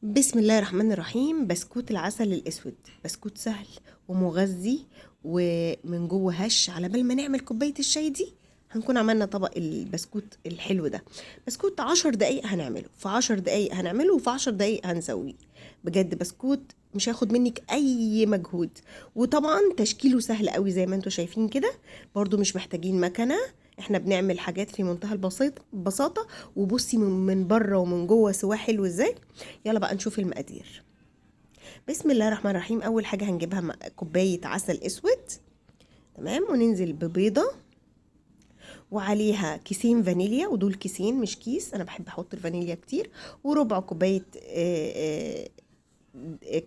بسم الله الرحمن الرحيم. بسكوت العسل الاسود، بسكوت سهل ومغذي ومن جوه هش. على بال ما نعمل كوبايه الشاي دي هنكون عملنا طبق البسكوت الحلو ده. بسكوت 10 دقايق هنعمله، في 10 دقايق هنعمله، وفي 10 دقايق هنسويه. بجد بسكوت مش هياخد منك اي مجهود، وطبعا تشكيله سهل قوي زي ما انتوا شايفين كده. برضو مش محتاجين مكنه، احنا بنعمل حاجات في منتهى البساطه. وبصي من بره ومن جوه سواه حلو ازاي. يلا بقى نشوف المقادير. بسم الله الرحمن الرحيم. اول حاجه هنجيبها كوبايه عسل اسود، تمام، وننزل ببيضه وعليها كيسين فانيليا، ودول كيسين مش كيس، انا بحب احط الفانيليا كتير. وربع كوبايه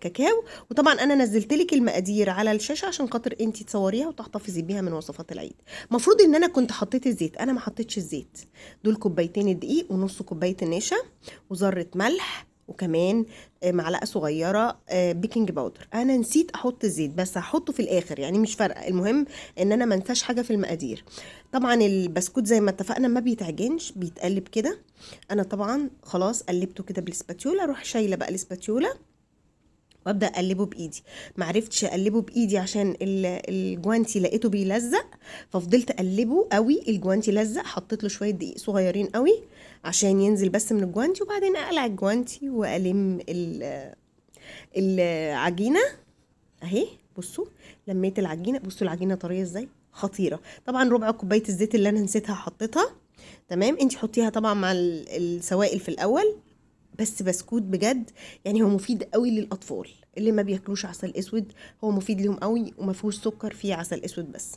كاكاو. وطبعا انا نزلت لك المقادير على الشاشه عشان خاطر انتي تصوريها وتحتفظي بيها من وصفات العيد. المفروض ان انا كنت حطيت الزيت، انا ما حطيتش الزيت. دول كوبايتين الدقيق ونص كوبايه النشا وذره ملح، وكمان معلقه صغيره بيكنج باودر. انا نسيت احط الزيت بس هحطه في الاخر، يعني مش فارقه، المهم ان انا ما انساش حاجه في المقادير. طبعا البسكوت زي ما اتفقنا ما بيتعجنش، بيتقلب كده. انا طبعا خلاص قلبته كده بالسباتيولا، اروح شايله بقى السباتيولا وابدا اقلبه بايدي. معرفتش اقلبه بايدي عشان الجوانتي لقيته بيلزق، ففضلت اقلبه قوي. الجوانتي لزق، حطيت له شويه دقيق صغيرين قوي عشان ينزل بس من الجوانتي، وبعدين اقلع الجوانتي والم العجينه اهي. بصوا لميت العجينه، بصوا العجينه طريه ازاي، خطيره. طبعا ربع كوبايه الزيت اللي انا نسيتها حطيتها، تمام. انتي حطيها طبعا مع السوائل في الاول. بس بسكوت بجد، يعني هو مفيد قوي للاطفال اللي ما بياكلوش عسل اسود، هو مفيد لهم قوي وما فيهوش سكر، فيه عسل اسود بس.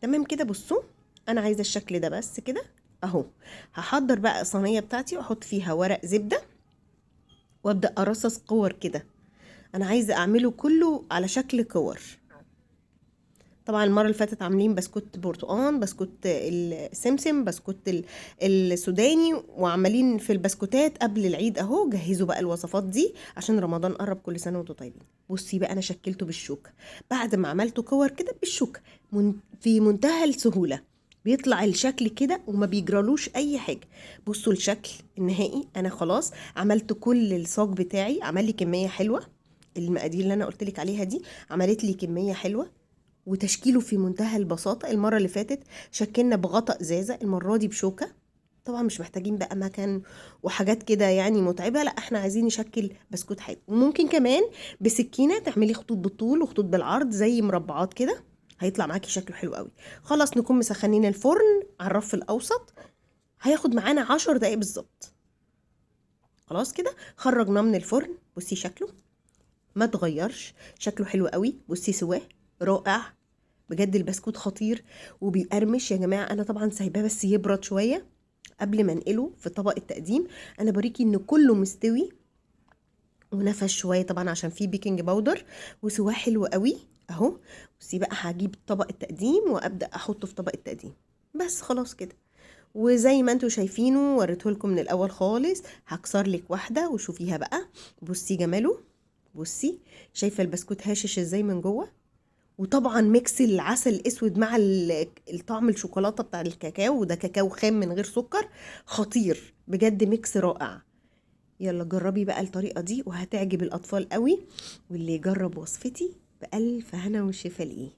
تمام كده. بصوا انا عايزه الشكل ده بس كده اهو. هحضر بقى الصينيه بتاعتي واحط فيها ورق زبده وابدا ارصص كور كده. انا عايزه اعمله كله على شكل كور. طبعا المره اللي فاتت عاملين بسكوت برتقان، بسكوت السمسم، بسكوت السوداني، وعمالين في البسكوتات قبل العيد اهو. جهزوا بقى الوصفات دي عشان رمضان قرب، كل سنه وانتم طيبين. بصي بقى انا شكلته بالشوكه، بعد ما عملته كور كده بالشوكه في منتهى السهوله بيطلع الشكل كده وما بيجرالوش اي حاجه. بصوا الشكل النهائي. انا خلاص عملت كل الصاج بتاعي، عمل لي كميه حلوه. المقادير اللي انا قلت لك عليها دي عملت لي كميه حلوه، وتشكيله في منتهى البساطة. المرة اللي فاتت شكلنا بغطاء ازازة، المرة دي بشوكة. طبعا مش محتاجين بقى مكان وحاجات كده يعني متعبة، لا احنا عايزين نشكل بسكوت حلو. وممكن كمان بسكينة تعملي خطوط بالطول وخطوط بالعرض زي مربعات كده، هيطلع معاكي شكله حلو قوي. خلاص نكون مسخنين الفرن على الرف الاوسط، هياخد معانا 10 دقايق بالظبط. خلاص كده خرجناه من الفرن. بصي شكله ما تغيرش، شكله حلو قوي. بصي سواه رائع بجد. البسكوت خطير وبيقرمش يا جماعه. انا طبعا سايباه بس يبرد شويه قبل ما انقله في طبق التقديم. انا بريكي ان كله مستوي ونفش شويه طبعا عشان فيه بيكنج باودر، وسواه حلو قوي اهو. بصي بقى هجيب طبق التقديم وابدا احطه في طبق التقديم. بس خلاص كده. وزي ما انتوا شايفينه وريته لكم من الاول خالص. هكسر لك واحده وشوفيها بقى. بصي جماله. بصي شايفه البسكوت هاشش ازاي من جوه. وطبعا ميكس العسل الاسود مع الطعم الشوكولاته بتاع الكاكاو، وده كاكاو خام من غير سكر، خطير بجد، ميكس رائع. يلا جربي بقى الطريقه دي وهتعجب الاطفال قوي. واللي يجرب وصفتي بألف هنا وشفا ليه.